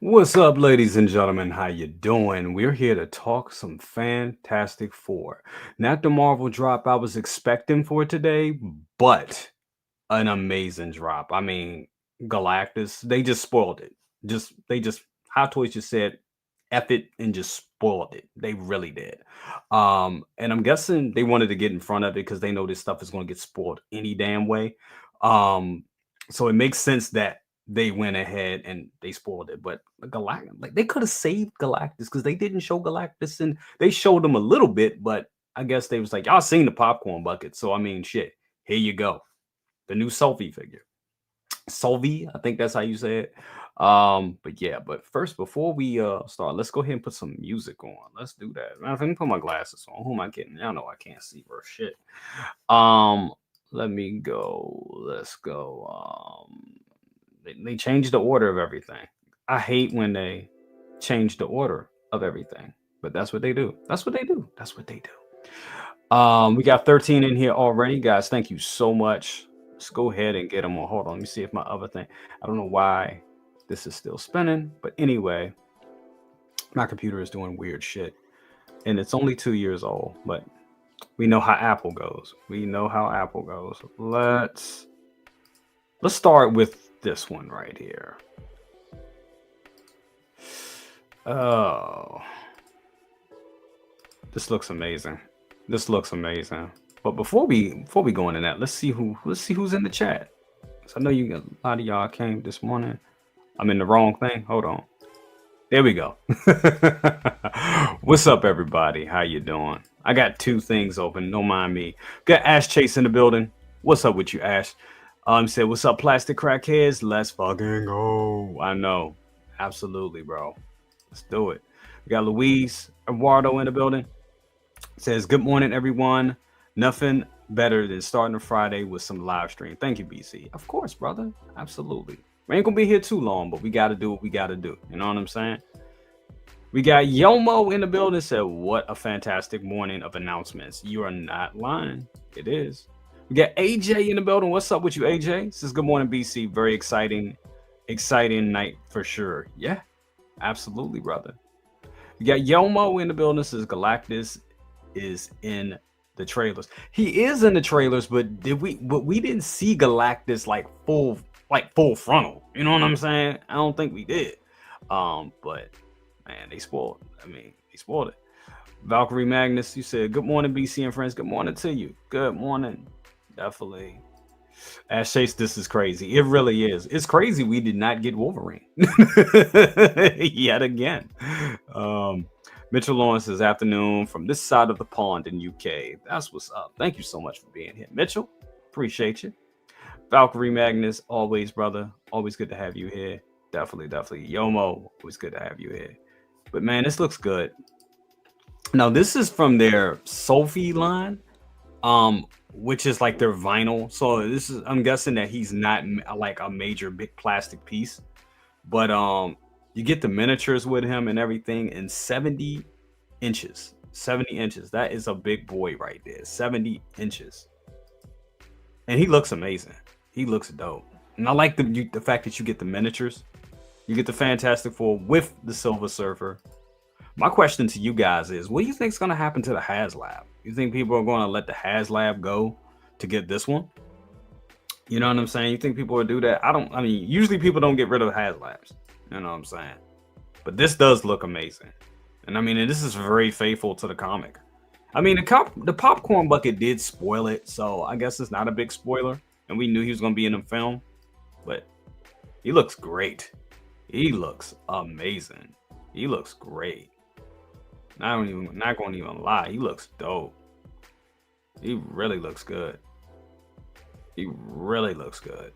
What's up, ladies and gentlemen? How you doing? We're here to talk some Fantastic Four. Not the Marvel drop I was expecting for today, but an amazing drop. I mean, Galactus, they just spoiled it. They just Hot Toys just said F it and just spoiled it. They really did. And I'm guessing they wanted to get in front of it because they know this stuff is going to get spoiled any damn way. Um, so it makes sense that they went ahead and they spoiled it. But Galactus, like they could have saved Galactus because they didn't show Galactus and they showed him a little bit, but I guess they was like, y'all seen the popcorn bucket. So I mean shit, here you go. The new Sofvi figure. Solvi, I think that's how you say it. But yeah, but first, before we start, let's go ahead and put some music on. Let's do that. Matter of fact, let me put my glasses on. Who am I kidding? Y'all know I can't see for shit. Um, Let me go. Let's go. They changed the order of everything. I hate when they change the order of everything, but that's what they do. That's what they do. That's what they do. We got 13 in here already, guys. Thank you so much. Let's go ahead and get them on. Hold on, let me see if my other thing. I don't know why this is still spinning, but anyway, my computer is doing weird shit, and it's only 2 years old. But we know how Apple goes. We know how Apple goes. Let's start with this one right here. Oh, this looks amazing. This looks amazing. But before we go into that, let's see who's in the chat. So I know a lot of y'all came this morning. I'm in the wrong thing. Hold on. There we go. What's up, everybody? How you doing? I got two things open. Don't mind me. Got Ash Chase in the building. What's up with you, Ash? Said, what's up, plastic crackheads? Let's fucking go. I know. Absolutely, bro. Let's do it. We got Luis Eduardo in the building. Says, good morning, everyone. Nothing better than starting a Friday with some live stream. Thank you, BC. Of course, brother. Absolutely. We ain't gonna be here too long, but we gotta do what we gotta do. You know what I'm saying? We got Yomo in the building. Said, what a fantastic morning of announcements. You are not lying. It is. We got AJ in the building. What's up with you, AJ? Says, good morning, BC. Very exciting night for sure. Yeah, absolutely, brother. We got Yomo in the building. Says, Galactus is in the trailers. He is in the trailers, but we didn't see Galactus like full frontal. You know what I'm saying? I don't think we did. But man, they spoiled. I mean, they spoiled it. Valkyrie Magnus, you said, good morning, BC and friends. Good morning to you. Good morning. Definitely. Ash Chase, this is crazy. It really is. It's crazy we did not get Wolverine. Yet again. Mitchell Lawrence says, afternoon from this side of the pond in UK. That's what's up. Thank you so much for being here, Mitchell. Appreciate you. Valkyrie Magnus, always, brother. Always good to have you here. Definitely. Yomo, always good to have you here. But man, this looks good. Now, this is from their Sofvi line, which is like their vinyl. So this is, I'm guessing that he's not like a major big plastic piece, but you get the miniatures with him and everything in 70 inches. 70 inches. That is a big boy right there. 70 inches. And he looks amazing. He looks dope. And I like the fact that you get the miniatures. You get the Fantastic Four with the Silver Surfer. My question to you guys is, what do you think is going to happen to the HasLab? You think people are going to let the HasLab go to get this one? You know what I'm saying? You think people will do that? I mean, usually people don't get rid of HasLabs. You know what I'm saying? But this does look amazing. And I mean, this is very faithful to the comic. I mean, the popcorn bucket did spoil it, so I guess it's not a big spoiler. And we knew he was going to be in the film. But he looks great. He looks amazing. He looks great. Not going to even lie. He looks dope. He really looks good. He really looks good.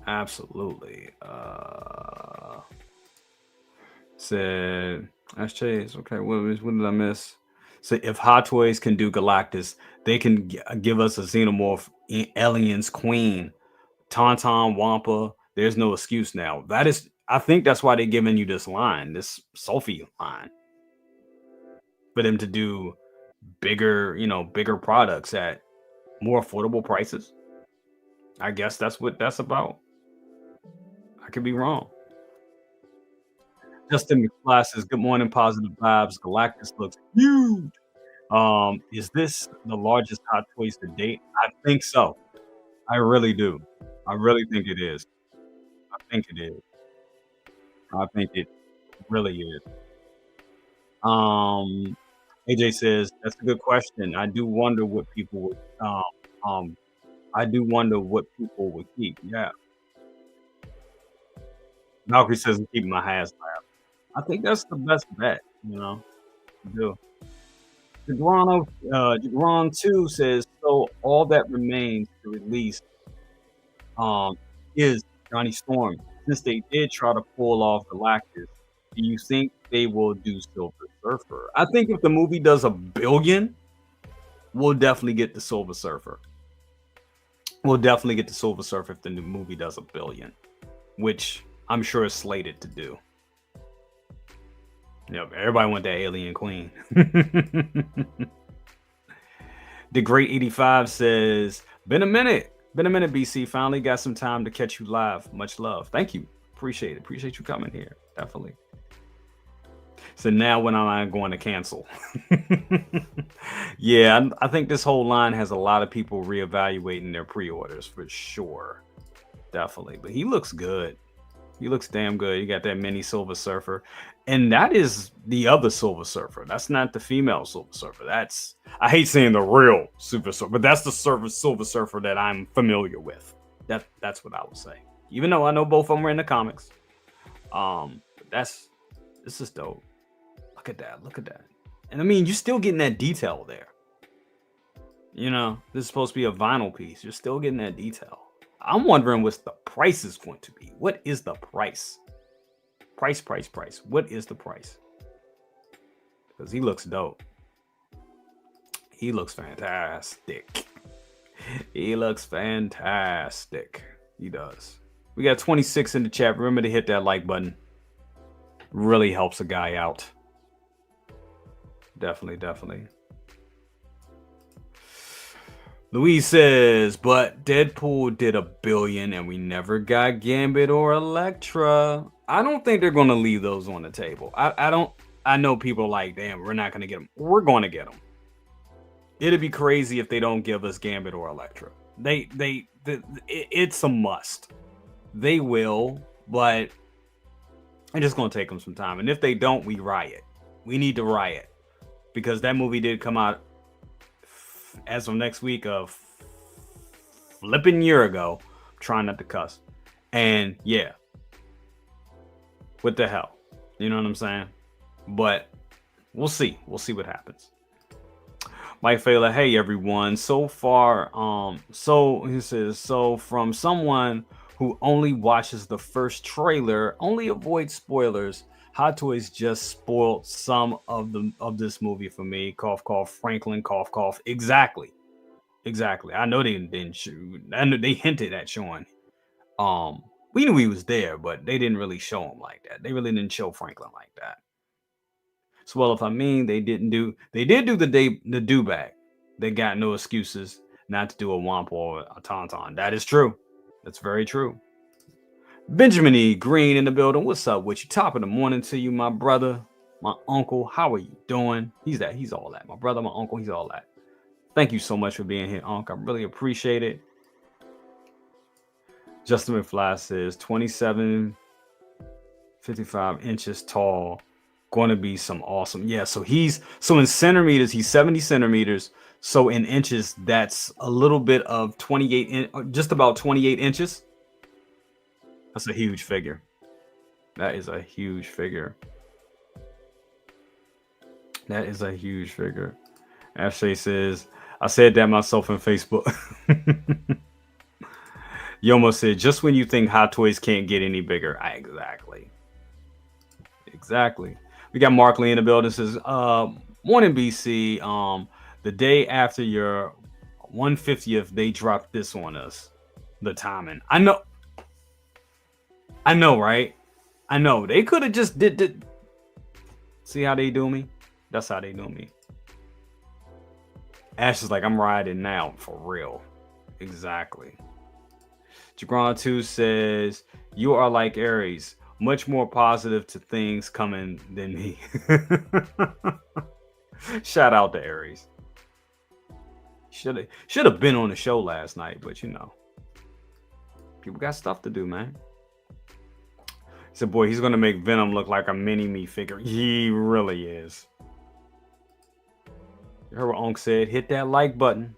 Absolutely. Said that's Chase. Okay, what did I miss? So if Hot Toys can do Galactus, they can give us a xenomorph aliens queen, Tauntaun Wampa. There's no excuse now. I think that's why they're giving you this line, this Sofvi line, for them to do bigger products at more affordable prices. I guess that's what that's about. I could be wrong. Justin McFly says, "Good morning, positive vibes. Galactus looks huge." Is this the largest Hot Toys to date? I think so. I really do. I really think it is. I think it is. I think it really is. Um, AJ says, "That's a good question. I do wonder what people would um I do wonder what people would keep." Yeah. Valkyrie says, "I'm keeping my hands lab." I think that's the best bet, you know. I do. Jagron 2 says, "So all that remains to release um, is Johnny Storm. Since they did try to pull off Galactus, do you think they will do Silver Surfer?" I think if the movie does 1 billion, we'll definitely get the Silver Surfer. We'll definitely get the Silver Surfer if the new movie does 1 billion, which I'm sure is slated to do. Yep, everybody want that alien queen. The Great 85 says, Been a minute. Been a minute, BC. Finally got some time to catch you live. Much love. Thank you. Appreciate it. Appreciate you coming here. Definitely. So now when am I going to cancel? Yeah, I think this whole line has a lot of people reevaluating their pre-orders for sure. Definitely. But he looks good. He looks damn good. You got that mini Silver Surfer. And that is the other Silver Surfer. That's not the female Silver Surfer. That's, I hate saying the real Silver Surfer, but that's the Silver Surfer that I'm familiar with. That's what I would say. Even though I know both of them are in the comics. This is dope. Look at that. Look at that. And I mean, you're still getting that detail there. You know, this is supposed to be a vinyl piece. You're still getting that detail. I'm wondering what the price is going to be. What is the price? Price. What is the price? Because he looks dope. He looks fantastic. He looks fantastic. He does. We got 26 in the chat. Remember to hit that like button. Really helps a guy out. Definitely. Louise says, but Deadpool did 1 billion and we never got Gambit or Elektra. I don't think they're going to leave those on the table. I know people are like, damn, we're not going to get them. We're going to get them. It'd be crazy if they don't give us Gambit or Elektra. It's a must. They will, but it's just going to take them some time. And if they don't, we riot. We need to riot. Because that movie did come out as of next week, a flipping year ago. I'm trying not to cuss. And yeah, what the hell? You know what I'm saying? But we'll see. We'll see what happens. Mike Fela, hey everyone. So far, so he says, so from someone who only watches the first trailer, only avoids spoilers, Hot Toys just spoiled some of this movie for me. Cough, cough. Franklin, cough, cough. Exactly. I know they didn't shoot. I know they hinted at showing. We knew he was there, but they didn't really show him like that. They really didn't show Franklin like that. So, well, if I mean they did do the do bag. They got no excuses not to do a Womp or a Tauntaun. That is true. That's very true. Benjamin E. Green in the building. What's up with you? Top of the morning to you, my brother, my uncle. How are you doing? He's all that. My brother, my uncle, he's all that. Thank you so much for being here, Unc. I really appreciate it. Justin McFly says 27, 55 inches tall. Going to be some awesome. Yeah, so in centimeters, he's 70 centimeters. So in inches, that's a little bit of 28, just about 28 inches. That's a huge figure. That is a huge figure. Ashley says, I said that myself on Facebook. Yomo said, just when you think Hot Toys can't get any bigger. Exactly. We got Mark Lee in the building. Says, morning BC. The day after your 150th, they dropped this on us. The timing. I know, right? I know. They could have just did. See how they do me? That's how they do me. Ash is like, I'm riding now for real. Exactly. Jagron 2 says, you are like Aries. much more positive to things coming than me. Shout out to Aries. Should have been on the show last night, but you know, people got stuff to do, man. He said, boy, he's gonna make Venom look like a mini me figure. He really is. You heard what Onk said? Hit that like button.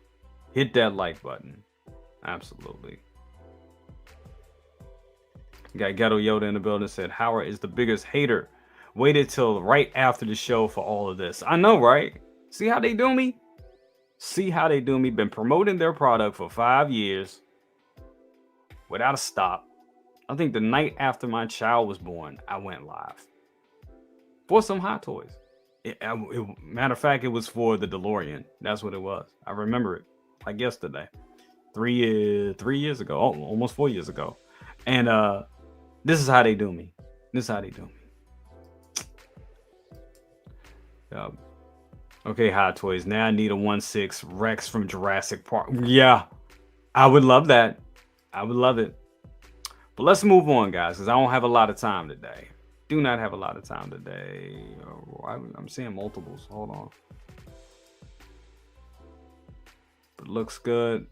Hit that like button. Absolutely. Got Ghetto Yoda in the building. Said Howard is the biggest hater. Waited till right after the show for all of this. I know, right? See how they do me? See how they do me? Been promoting their product for 5 years without a stop. I think the night after my child was born, I went live for some Hot Toys. Matter of fact, it was for the DeLorean. That's what it was. I remember it like yesterday. 3 years ago. Oh, almost 4 years ago. And this is how they do me. This is how they do me. Okay, Hot Toys. Now I need a 1/6 Rex from Jurassic Park. Yeah, I would love that. I would love it. But let's move on, guys, because I don't have a lot of time today. Do not have a lot of time today. Oh, I'm seeing multiples. Hold on. It looks good.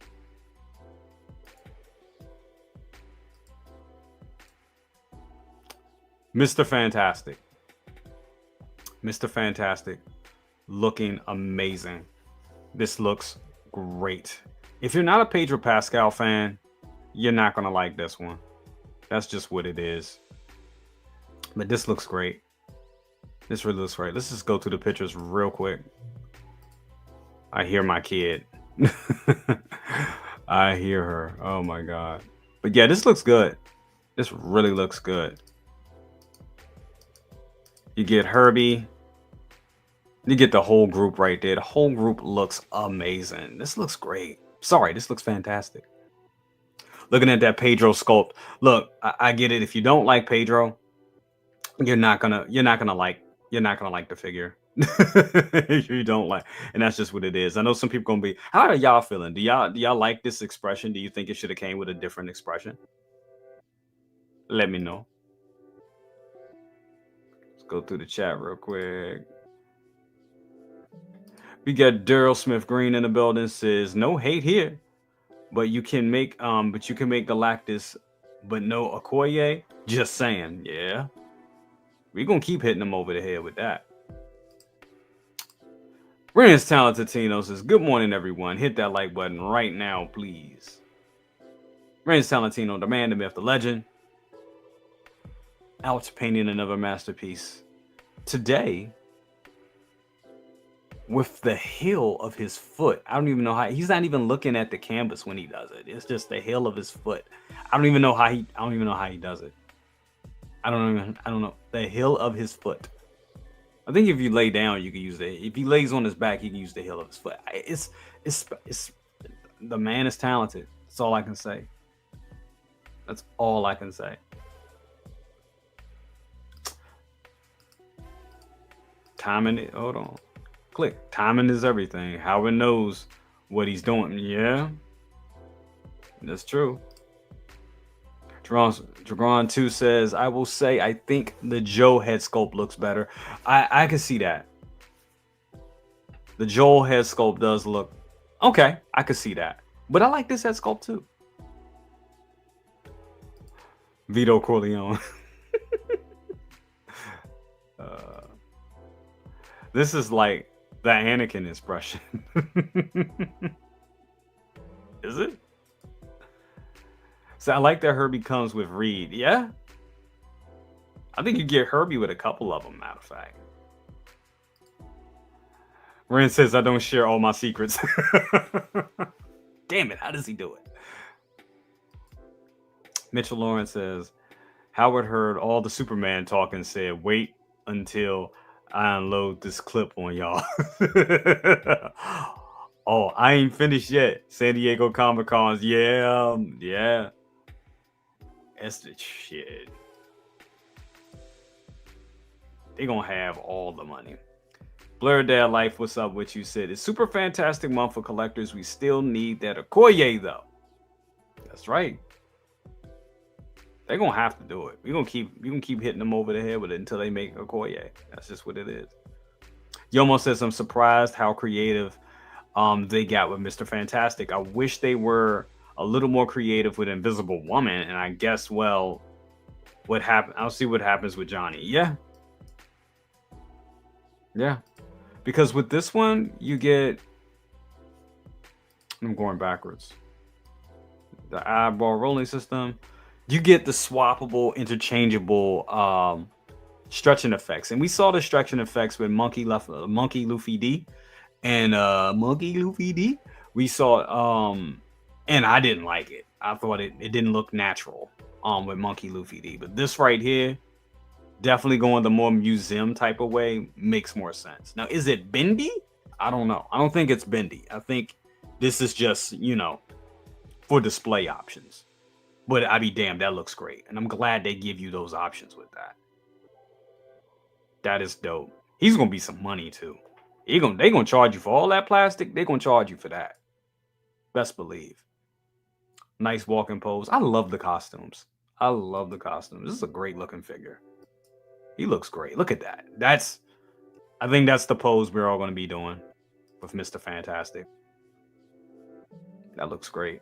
Mr. Fantastic. Mr. Fantastic. Looking amazing. This looks great. If you're not a Pedro Pascal fan, you're not going to like this one. That's just what it is. But this looks great. This really looks great. Let's just go through the pictures real quick. I hear my kid. I hear her. Oh my God. But yeah, this looks good. This really looks good. You get Herbie. You get the whole group right there. The whole group looks amazing. This looks great. Sorry, this looks fantastic. Looking at that Pedro sculpt. Look, I get it. If you don't like Pedro, you're not gonna like the figure. You don't like, and that's just what it is. I know some people gonna be. How are y'all feeling? Do y'all like this expression? Do you think it should have came with a different expression? Let me know. Let's go through the chat real quick. We got Daryl Smith Green in the building. Says no hate here, but you can make Galactus, but no Okoye. Just saying, yeah. We're gonna keep hitting them over the head with that. Ren's Talented Tino says, good morning, everyone. Hit that like button right now, please. Ren's Talentino, the man, the myth, the legend. Out painting another masterpiece. Today, with the heel of his foot. I don't even know how. He's not even looking at the canvas when he does it. It's just the heel of his foot. I don't even know how he does it. I don't know. The heel of his foot. I think if you lay down, you can use it. If he lays on his back, he can use the heel of his foot. It's the man is talented. That's all I can say. That's all I can say. Timing it. Hold on. Click. Timing is everything. Howard knows what he's doing. Yeah. That's true. Dragon 2 says, I will say I think the Joe head sculpt looks better. I can see that. The Joel head sculpt does look okay. I can see that. But I like this head sculpt too. Vito Corleone. This is like the Anakin expression. Is it? So I like that Herbie comes with Reed. Yeah. I think you get Herbie with a couple of them, matter of fact. Ren says I don't share all my secrets. Damn it, how does he do it? Mitchell Lawrence says, Howard heard all the Superman talk and said, wait until I unload this clip on y'all. Oh, I ain't finished yet. San Diego Comic-Cons. Yeah. That's the shit. They gonna have all the money. Blur Dad Life, what's up with you? Said it's super fantastic month for collectors. We still need that Okoye though. That's right. They're gonna have to do it. You gonna keep hitting them over the head with it until they make Okoye. That's just what it is. Yomo says I'm surprised how creative they got with Mr. Fantastic. I wish they were a little more creative with Invisible Woman, and I guess what happened I'll see what happens with Johnny. Yeah. Yeah. Because with this one, you get I'm going backwards. The eyeball rolling system, you get the swappable, interchangeable stretching effects. And we saw the stretching effects with Monkey Luffy D and Monkey Luffy D. We saw and I didn't like it. I thought it didn't look natural with Monkey Luffy D. But this right here, definitely going the more museum type of way, makes more sense. Now, is it bendy? I don't know. I don't think it's bendy. I think this is just, for display options. But I'd be damned, that looks great. And I'm glad they give you those options with that. That is dope. He's gonna be some money too. They gonna charge you for all that plastic. They're gonna charge you for that. Best believe. Nice walking pose. I love the costumes. This is a great looking figure. He looks great. Look at that. I think that's the pose we're all gonna be doing with Mr. Fantastic. That looks great.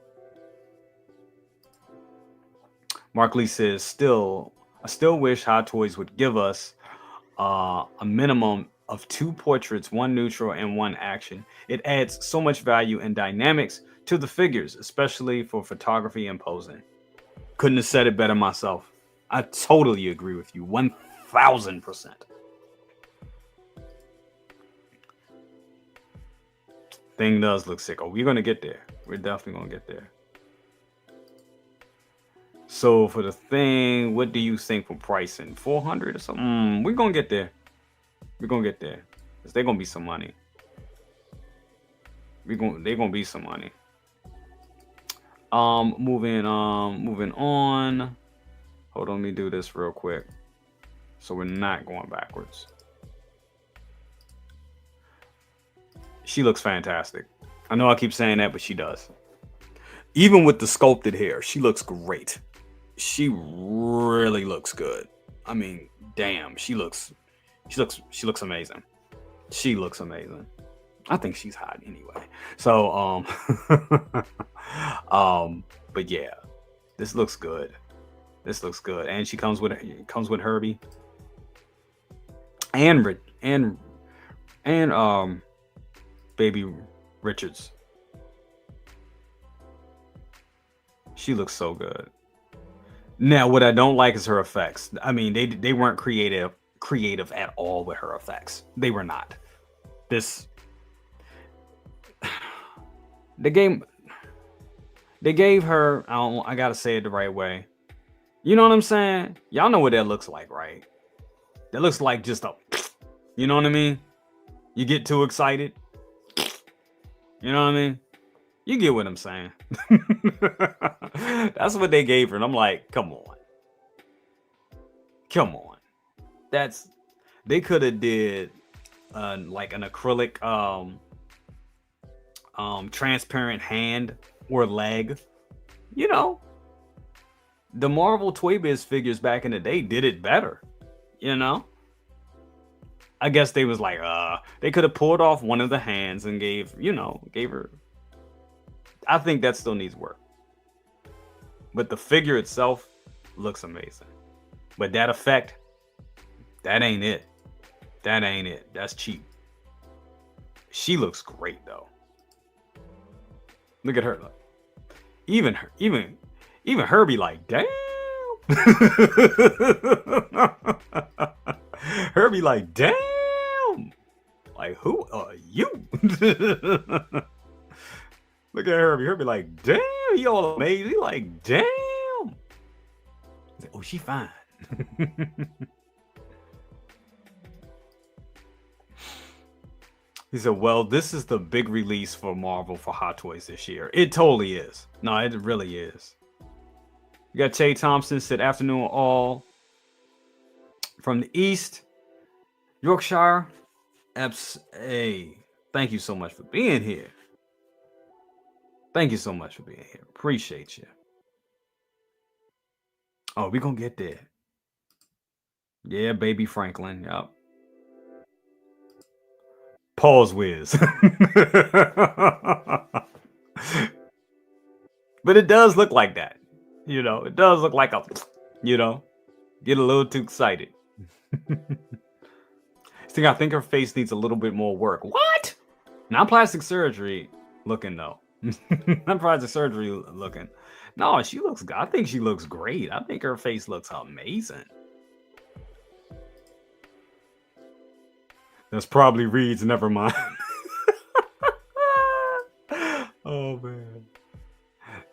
Mark Lee says, I still wish Hot Toys would give us a minimum of 2 portraits, 1 neutral and 1 action. It adds so much value and dynamics to the figures, especially for photography and posing. Couldn't have said it better myself. I totally agree with you, 1000%. Thing does look sick. Oh, we're gonna get there. We're definitely gonna get there. So for the thing, what do you think for pricing? 400 or something? We're gonna get there. We're gonna get there. Cause they're gonna be some money. They're gonna be some money. Moving on. Hold on, let me do this real quick. So we're not going backwards. She looks fantastic. I know I keep saying that, but she does. Even with the sculpted hair, she looks great. She really looks good. I mean, damn, she looks amazing. She looks amazing. I think she's hot anyway. So, but yeah, this looks good. And she comes with Herbie and Baby Richards. She looks so good. Now, what I don't like is her effects. I mean, they weren't creative at all with her effects. They were not. They gave her, I gotta say it the right way. You know what I'm saying? Y'all know what that looks like, right? That looks like just you know what I mean? You get too excited. You know what I mean? You get what I'm saying. That's what they gave her. And I'm like, come on. They could have did like an acrylic transparent hand or leg. The Marvel Toy Biz figures back in the day did it better. I guess they was like, they could have pulled off one of the hands and gave her. I think that still needs work. But the figure itself looks amazing. But that effect, that ain't it. That's cheap. She looks great though. Look at her. Look. Even her be like, damn. Her be like, damn. Like, who are you? Look at Herbie. Herbie like, damn, he all amazing. He like, damn. Oh, she fine. He said, well, this is the big release for Marvel for Hot Toys this year. It totally is. No, it really is. You got Tay Thompson said, afternoon all from the East, Yorkshire. Hey, thank you so much for being here. Appreciate you. Oh, we gonna get there. Yeah, baby Franklin. Yup. Pause whiz. But it does look like that. You know, it does look like a, you know, get a little too excited. I think her face needs a little bit more work. What? Not plastic surgery looking though. Not plastic surgery looking. No, she looks. I think she looks great. I think her face looks amazing. That's probably Reed's. Never mind. Oh man,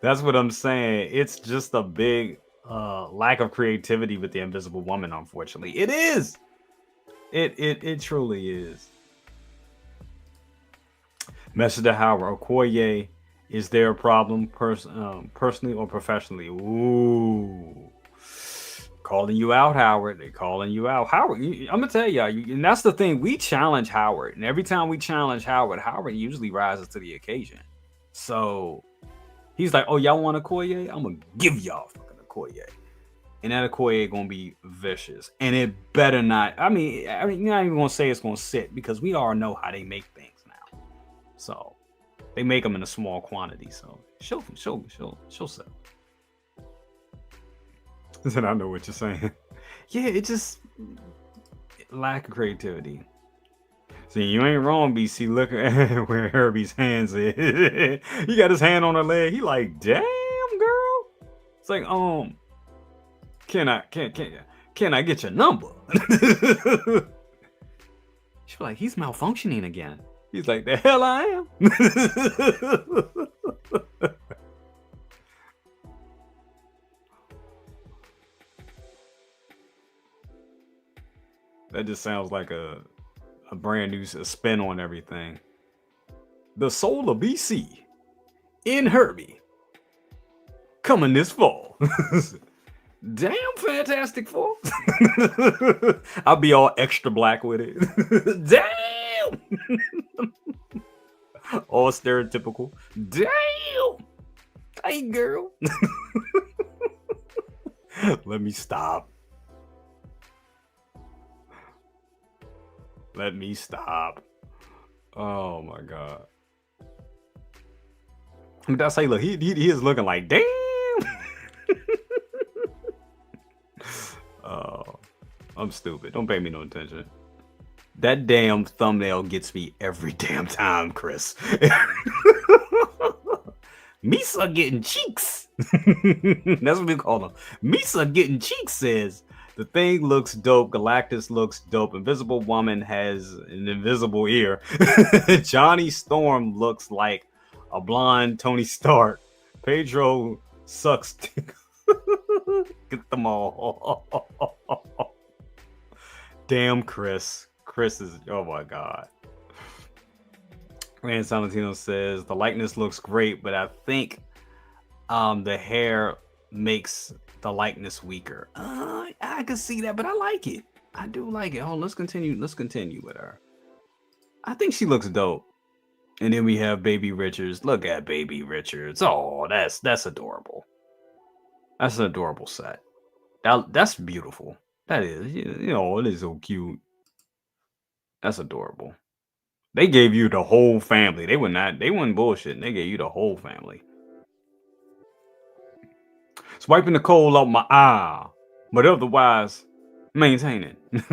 that's what I'm saying. It's just a big lack of creativity with the Invisible Woman. Unfortunately, it is. It truly is. Message to Howard Okoye. Is there a problem personally or professionally? Ooh. Calling you out, Howard. They're calling you out. Howard, I'm going to tell y'all, and that's the thing. We challenge Howard. And every time we challenge Howard, Howard usually rises to the occasion. So he's like, oh, y'all want Okoye? I'm going to give y'all fucking Okoye. And that Okoye going to be vicious. And it better not. I mean, you're not even going to say it's going to sit because we all know how they make things now. So they make them in a small quantity. So she'll sell. And I know what you're saying. Yeah, it just lack of creativity. See, you ain't wrong, BC. Look at where Herbie's hands is. He got his hand on her leg. He like, damn, girl. It's like, can I get your number? She's like, he's malfunctioning again. He's like, the hell I am. That just sounds like a brand new spin on everything. The Soul of BC in Herbie coming this fall. Damn, Fantastic Four. I'll be all extra black with it. Damn. All stereotypical. Damn. Hey, girl. Let me stop. Let me stop. Oh my god. I mean, that's how he look. He is looking like damn. Oh, I'm stupid. Don't pay me no attention. That damn thumbnail gets me every damn time, Chris. Misa getting cheeks. That's what we call them. Misa getting cheeks says the thing looks dope. Galactus looks dope. Invisible Woman has an invisible ear. Johnny Storm looks like a blonde Tony Stark. Pedro sucks. Get them all. Damn, Chris. Chris is, oh my god. Rand Salentino says the likeness looks great, but I think the hair makes the likeness weaker. I can see that, but I like it. I do like it. Oh, let's continue with her. I think she looks dope. And then we have Baby Richards. Look at Baby Richards. Oh, that's adorable. That's an adorable set. That's beautiful. That is, it is so cute. That's adorable. They gave you the whole family. They weren't bullshitting. They gave you the whole family. Swiping the coal out my eye, but otherwise maintaining. It's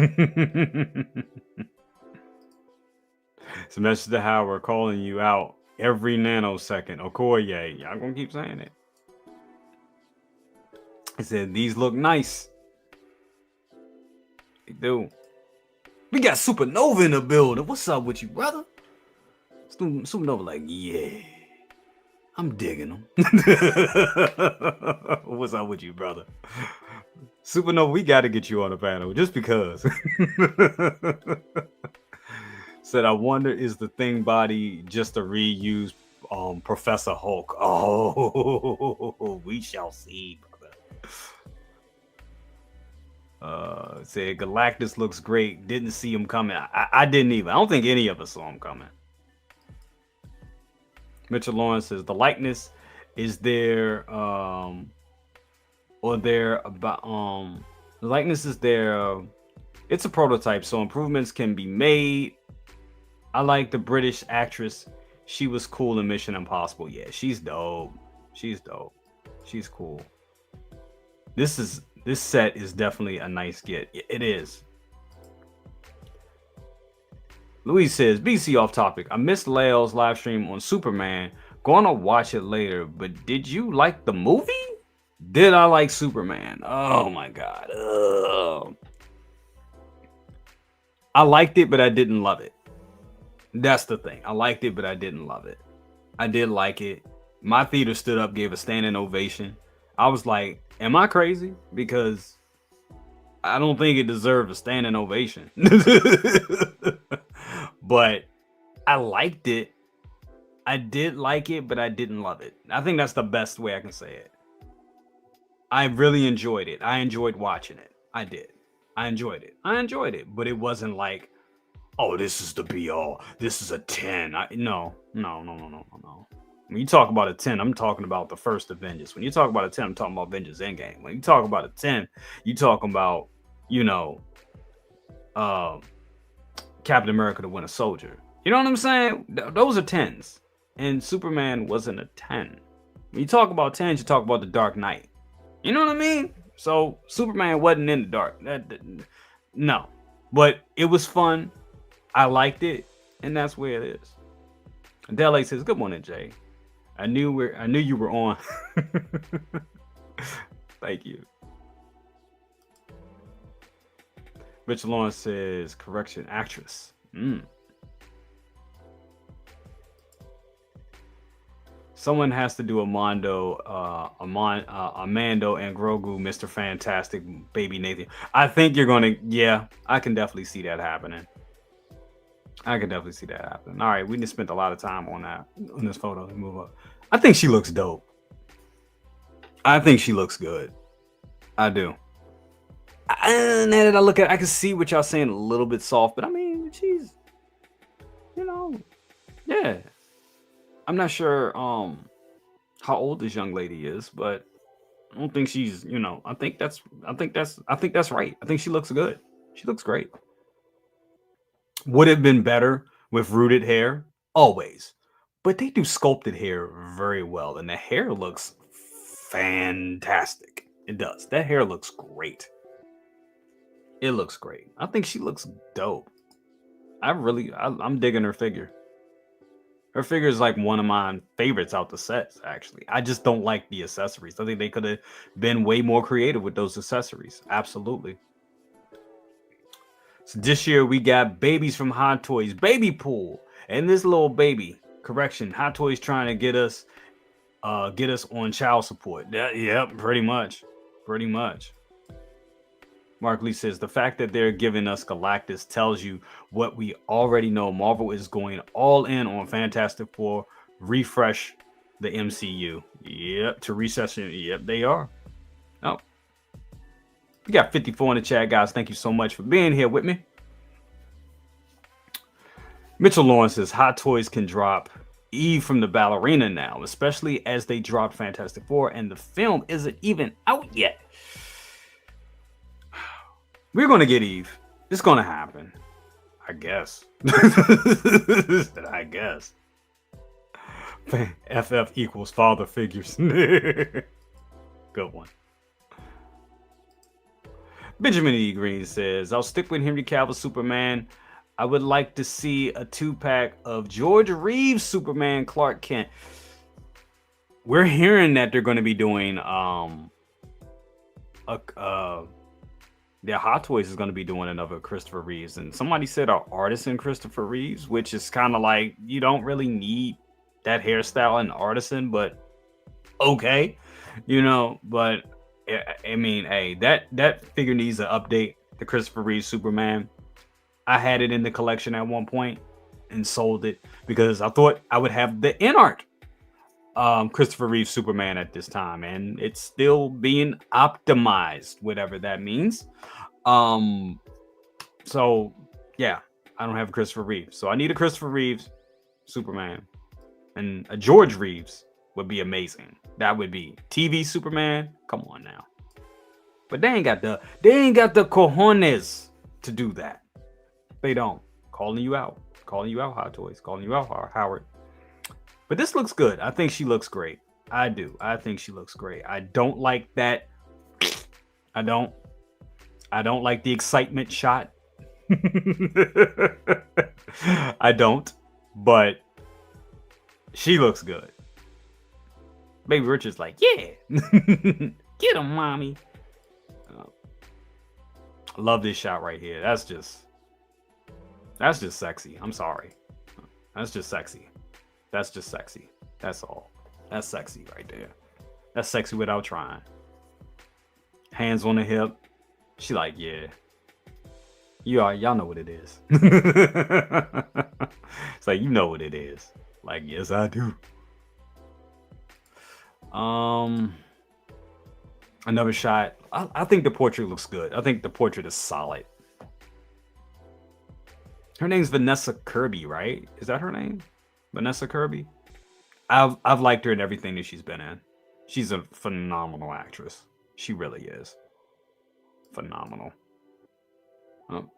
a message to Howard calling you out every nanosecond. Okoye, y'all gonna keep saying it. It said these look nice. They do. We got Supernova in the building. What's up with you, brother? Supernova like, yeah. I'm digging them. What's up with you, brother? Supernova, we got to get you on the panel just because. Said, I wonder, is the thing body just a reused Professor Hulk? Oh, we shall see, brother. Said Galactus looks great. Didn't see him coming. I didn't even. I don't think any of us saw him coming. Mitchell Lawrence says the likeness is there or their about the likeness is there. It's a prototype, so improvements can be made. I like the British actress. She was cool in Mission Impossible. Yeah, she's dope. She's dope. She's cool. This set is definitely a nice get. It is. Louise says, BC off topic. I missed Leo's live stream on Superman. Gonna watch it later, but did you like the movie? Did I like Superman? Oh my god. Ugh. I liked it, but I didn't love it. That's the thing. I liked it, but I didn't love it. I did like it. My theater stood up, gave a standing ovation. I was like, am I crazy? Because I don't think it deserved a standing ovation. But I liked it. I did like it, but I didn't love it. I think that's the best way I can say it. I really enjoyed it. I enjoyed watching it. I did. I enjoyed it. But it wasn't like, oh, this is the be all. This is a 10. No. When you talk about a 10, I'm talking about the first Avengers. When you talk about a 10, I'm talking about Avengers Endgame. When you talk about a 10, you talking about, Captain America: The Winter Soldier. You know what I'm saying? Those are 10s. And Superman wasn't a 10. When you talk about 10s, you talk about the Dark Knight. You know what I mean? So Superman wasn't in the dark. No. But it was fun. I liked it. And that's where it is. Dele says, good morning, Jay. I knew you were on. Thank you. Richard Lawrence says, correction, actress. Someone has to do Amando and Grogu, Mr. Fantastic, Baby Nathan. I think you're gonna, yeah, I can definitely see that happening. All right, we just spent a lot of time on this photo. Let's move up. I think she looks dope. I think she looks good. I do. And now that I look at it, I can see what y'all saying a little bit soft, but I mean, she's, yeah. I'm not sure how old this young lady is, but I don't think she's, I think that's right. I think she looks good. She looks great. Would have been better with rooted hair, always, but they do sculpted hair very well, and the hair looks fantastic. It does. That hair looks great. It looks great. I think she looks dope. I'm digging her figure. Her figure is like one of my favorites out the sets, actually. I just don't like the accessories. I think they could have been way more creative with those accessories. Absolutely. So this year we got babies from Hot Toys, Baby Pool, and this little baby. Correction, Hot Toys trying to get us on child support. Yep, pretty much. Mark Lee says, the fact that they're giving us Galactus tells you what we already know. Marvel is going all in on Fantastic Four, refresh the MCU. Yep, to recession. Yep, they are. Oh. We got 54 in the chat, guys. Thank you so much for being here with me. Mitchell Lawrence says, Hot Toys can drop Eve from the ballerina now, especially as they dropped Fantastic Four and the film isn't even out yet. We're going to get Eve. It's going to happen. I guess. I guess. FF equals father figures. Good one. Benjamin E. Green says, I'll stick with Henry Cavill Superman. I would like to see a 2-pack of George Reeves Superman Clark Kent. We're hearing that they're going to be doing Hot Toys is going to be doing another Christopher Reeves, and somebody said an artisan Christopher Reeves, which is kind of like, you don't really need that hairstyle and artisan, but okay, but I mean, hey, that figure needs an update. The Christopher Reeves Superman. I had it in the collection at one point and sold it because I thought I would have the in-art Christopher Reeves Superman at this time, and it's still being optimized, whatever that means. So yeah, I don't have Christopher Reeves, so I need a Christopher Reeves Superman, and a George Reeves would be amazing. That would be TV Superman. Come on now. But they ain't got the cojones to do that. They don't. Calling you out, Hot Toys. Calling you out, Howard. But this looks good. I think she looks great. I do. I think she looks great. I don't like that. I don't. I don't like the excitement shot. I don't. But she looks good. Baby Richard's like, yeah. Get him, mommy. Love this shot right here. That's just sexy. I'm sorry. That's just sexy. That's just sexy. That's all. That's sexy right there. That's sexy without trying. Hands on the hip. She like, yeah. Y'all know what it is. It's like, you know what it is. Like, yes, I do. Another shot. I think the portrait looks good. I think the portrait is solid. Her name's Vanessa Kirby, right? Is that her name? Vanessa Kirby? I've liked her in everything that she's been in. She's a phenomenal actress. She really is. Phenomenal. Oh.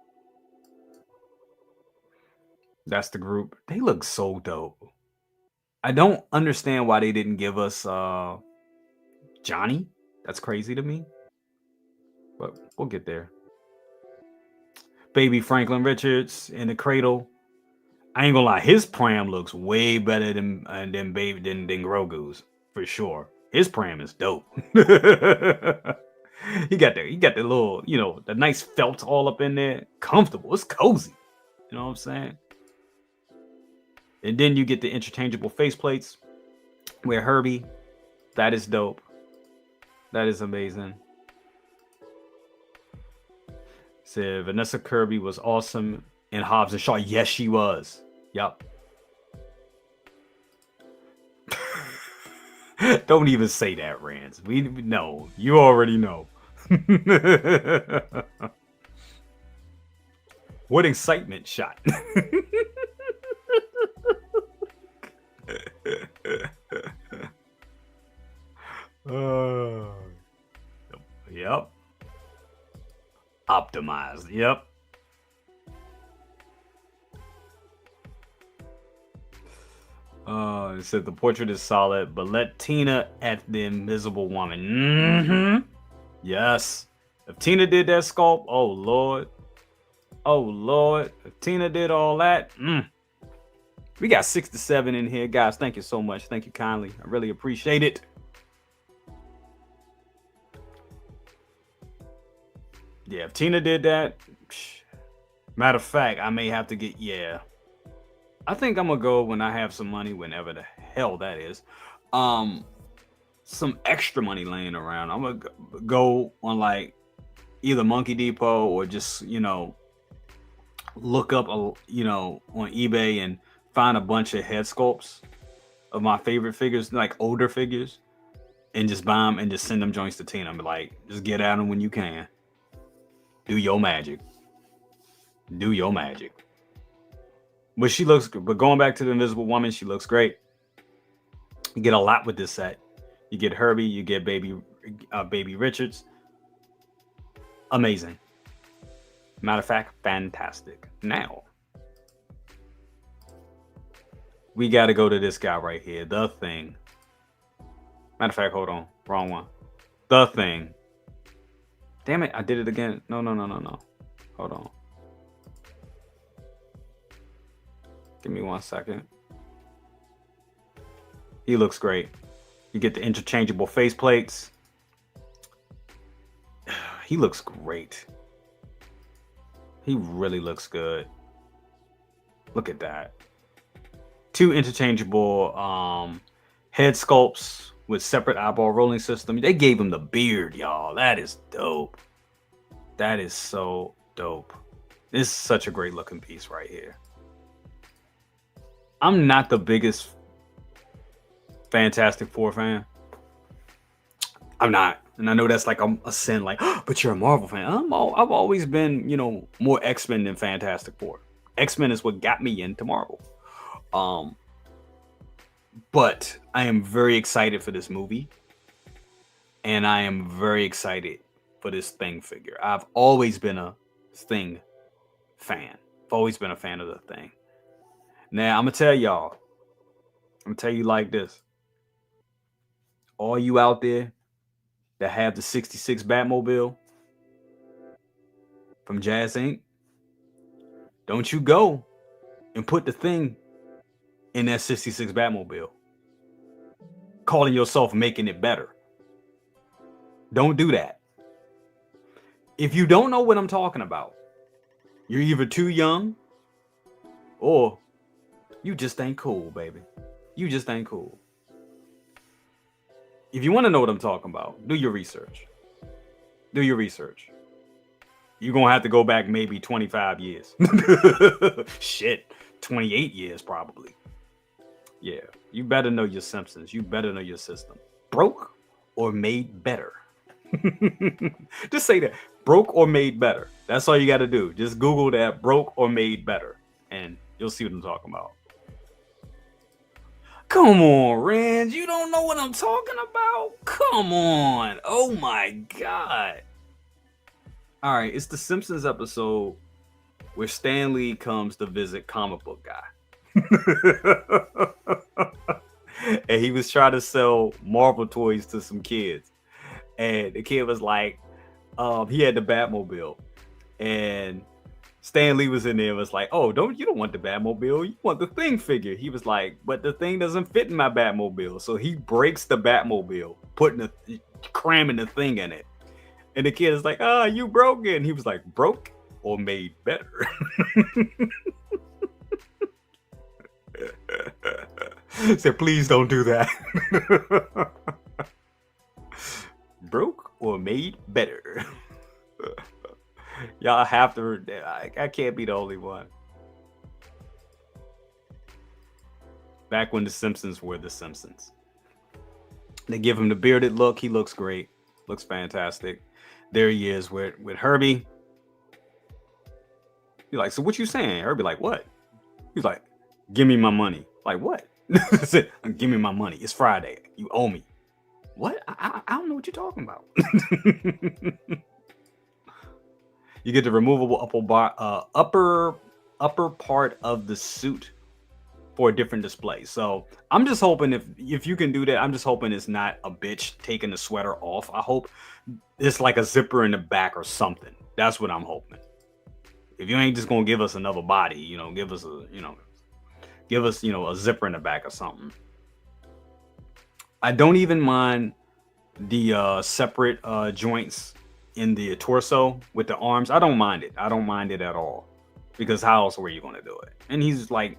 That's the group. They look so dope. I don't understand why they didn't give us Johnny. That's crazy to me. But we'll get there. Baby Franklin Richards in the cradle. I ain't gonna lie, his pram looks way better than Grogu's for sure. His pram is dope. He got the little, the nice felt all up in there. Comfortable. It's cozy. You know what I'm saying? And then you get the interchangeable faceplates with Herbie. That is dope. That is amazing. Said Vanessa Kirby was awesome in Hobbs and Shaw. Yes, she was. Yup. Don't even say that, Rance. We know. You already know. What excitement shot. Yep. Optimized. Yep. It said the portrait is solid, but let Tina at the Invisible Woman. Mm-hmm. Yes. If Tina did that sculpt, oh Lord. Oh Lord. If Tina did all that, We got 6 to 7 in here, guys. Thank you so much. Thank you kindly. I really appreciate it. Yeah, if Tina did that, matter of fact, I may have to get, I think I'm gonna go when I have some money, whenever the hell that is. Some extra money laying around. I'm gonna go on like either Monkey Depot or just, look up, on eBay and find a bunch of head sculpts of my favorite figures, like older figures, and just buy them and just send them joints to Tina. I'm like, just get at them when you can. Do your magic. Do your magic. But she looks good. But going back to the Invisible Woman, she looks great. You get a lot with this set. You get Herbie, you get Baby Richards. Amazing. Matter of fact, fantastic. Now, we got to go to this guy right here, The Thing. Matter of fact, hold on. Wrong one. The Thing. Damn it, I did it again. No. Hold on. Give me 1 second. He looks great. You get the interchangeable faceplates. He looks great. He really looks good. Look at that. 2 interchangeable head sculpts with separate eyeball rolling system. They gave him the beard, y'all. That is dope. That is so dope. This is such a great looking piece right here. I'm not the biggest Fantastic Four fan. I'm not. And I know that's like a sin, like, oh, but you're a Marvel fan. I've always been, more X-Men than Fantastic Four. X-Men is what got me into Marvel. But I am very excited for this movie. And I am very excited for this Thing figure. I've always been a Thing fan. I've always been a fan of the Thing. Now, I'm going to tell y'all. I'm going to tell you like this. All you out there that have the 66 Batmobile from Jazz Inc., don't you go and put the Thing in that 66 Batmobile, calling yourself making it better. Don't do that. If you don't know what I'm talking about, you're either too young or you just ain't cool, baby. You just ain't cool. If you want to know what I'm talking about, do your research. Do your research. You're going to have to go back maybe 25 years. Shit, 28 years probably. Yeah, you better know your Simpsons. You better know your system. Broke or made better. Just say that. Broke or made better. That's all you got to do. Just Google that, broke or made better, and you'll see what I'm talking about. Come on, Rand. You don't know what I'm talking about? Come on. Oh my God. All right, it's the Simpsons episode where Stan Lee comes to visit Comic Book Guy. And he was trying to sell Marvel toys to some kids. And the kid was like, he had the Batmobile. And Stan Lee was in there and was like, oh, you don't want the Batmobile. You want the Thing figure. He was like, but the Thing doesn't fit in my Batmobile. So he breaks the Batmobile, cramming the Thing in it. And the kid is like, you broke it. And he was like, broke or made better? Said, please don't do that. Broke or made better? Y'all have to. I can't be the only one. Back when the Simpsons were the Simpsons. They give him the bearded look. He looks great. Looks fantastic. There he is with Herbie. He's like, so what you saying? Herbie like, what? He's like, give me my money. Like, what? Give me my money. It's Friday. You owe me. What? I don't know what you're talking about. You get the removable upper part of the suit for a different display. So I'm just hoping if you can do that, I'm just hoping it's not a bitch taking the sweater off. I hope it's like a zipper in the back or something. That's what I'm hoping. If you ain't just gonna give us another body, give us a zipper in the back or something. I don't even mind the separate joints in the torso with the arms. I don't mind it. I don't mind it at all, because how else were you going to do it? And he's like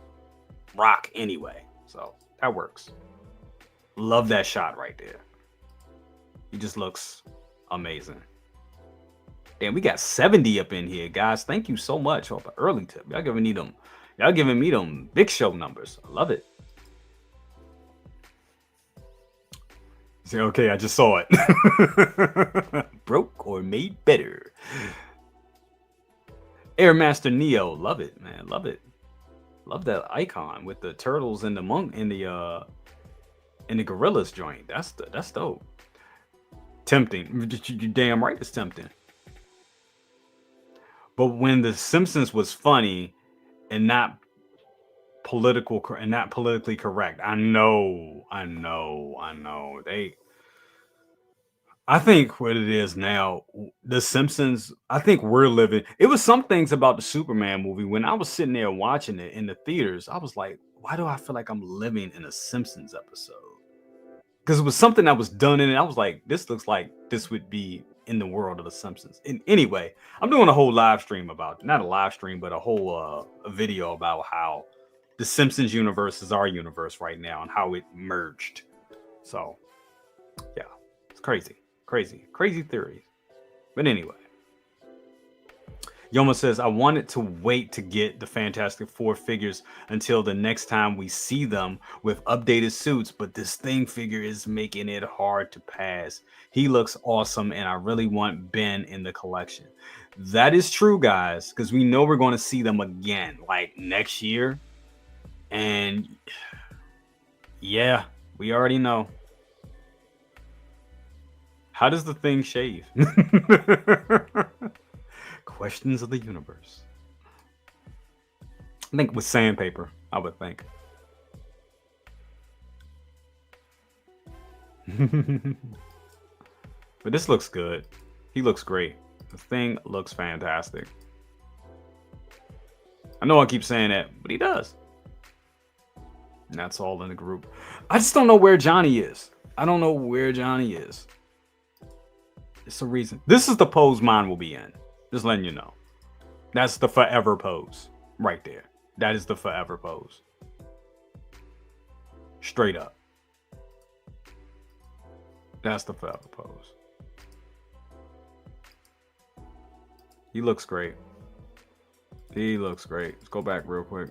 Rock anyway, so that works. Love that shot right there. He just looks amazing. Damn, we got 70 up in here, guys. Thank you so much for the early tip. Y'all giving me them big show numbers. I love it. Say, okay, I just saw it. Broke or made better. Airmaster Neo, love it, man, love it. Love that icon with the turtles and the monk in the gorillas joint. That's dope. Tempting. You damn right it's tempting. But when the Simpsons was funny and not politically correct, I know. I think what it is now, the Simpsons, I think we're living. It was some things about the Superman movie. When I was sitting there watching it in the theaters, I was like, why do I feel like I'm living in a Simpsons episode? Because it was something that was done in it. I was like, this looks like this would be in the world of the Simpsons. And anyway, I'm doing a whole live stream about, not a live stream, but a whole a video about how the Simpsons universe is our universe right now and how it merged. So, yeah, it's crazy theories. But anyway, Yoma says, I wanted to wait to get the Fantastic Four figures until the next time we see them with updated suits, but this Thing figure is making it hard to pass. He looks awesome, and I really want Ben in the collection. That is true, guys, because we know we're going to see them again, like next year. And yeah, we already know. How does the thing shave? Questions of the universe. I think with sandpaper, I would think. But this looks good. He looks great. The thing looks fantastic. I know I keep saying that, but he does. And that's all in the group. I just don't know where Johnny is. I don't know where Johnny is. It's a reason. This is the pose mine will be in. Just letting you know. That's the forever pose. Right there. That is the forever pose. Straight up. That's the forever pose. He looks great. He looks great. Let's go back real quick.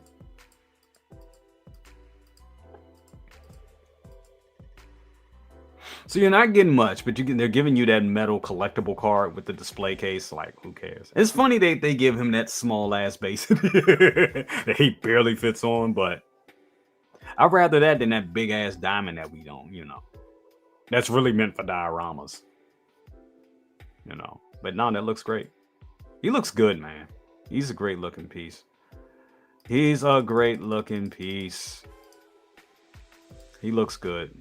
So you're not getting much, but they're giving you that metal collectible card with the display case. Like, who cares? It's funny they give him that small ass base that he barely fits on, but I'd rather that than that big ass diamond that we don't, That's really meant for dioramas. But no, that looks great. He looks good, man. He's a great looking piece. He's a great looking piece. He looks good.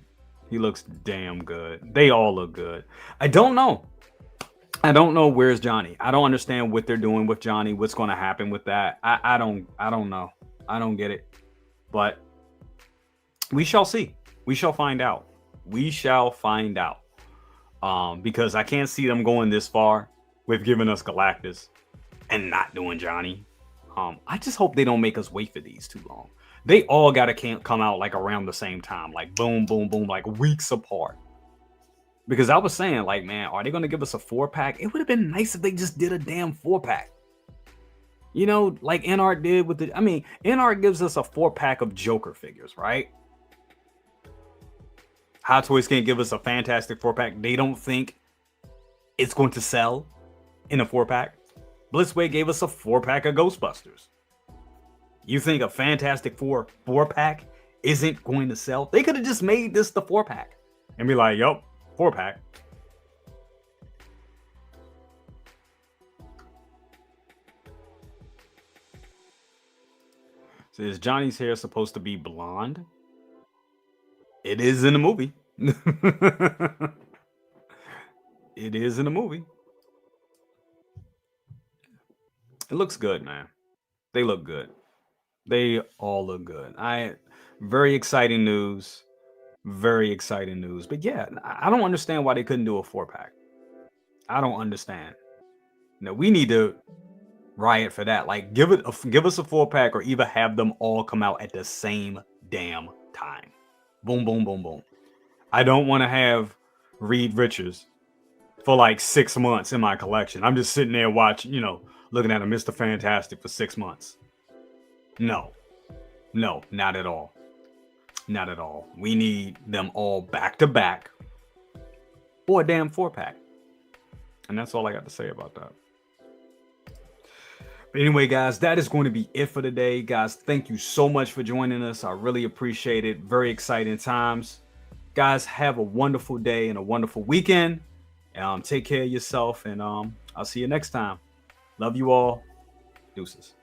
He looks damn good. They all look good. I don't know. Where's Johnny. I don't understand what they're doing with Johnny. What's going to happen with that? I don't know. I don't get it. But we shall see. We shall find out. We shall find out. Because I can't see them going this far with giving us Galactus and not doing Johnny. I just hope they don't make us wait for these too long. They all gotta come out like around the same time, like boom, boom, boom, like weeks apart. Because I was saying, like, man, are they gonna give us a 4-pack? It would have been nice if they just did a damn 4-pack. Like NR did with NR gives us a 4-pack of Joker figures, right? Hot Toys can't give us a fantastic 4-pack. They don't think it's going to sell in a 4-pack. Blitzway gave us a 4-pack of Ghostbusters. You think a Fantastic Four 4-pack isn't going to sell? They could have just made this the 4-pack and be like, yup, 4-pack. So is Johnny's hair supposed to be blonde? It is in the movie. It is in the movie. It looks good, man. They look good. They all look good. Very exciting news. Very exciting news. But yeah, I don't understand why they couldn't do a 4-pack. I don't understand. No, we need to riot for that. Like, give us a 4-pack, or either have them all come out at the same damn time. Boom, boom, boom, boom. I don't want to have Reed Richards for like 6 months in my collection. I'm just sitting there watching, looking at a Mr. Fantastic for 6 months. No, not at all. Not at all. We need them all back to back, or a damn 4-pack. And that's all I got to say about that. But anyway, guys, that is going to be it for today. Guys, thank you so much for joining us. I really appreciate it. Very exciting times. Guys, have a wonderful day and a wonderful weekend. Take care of yourself, and I'll see you next time. Love you all. Deuces.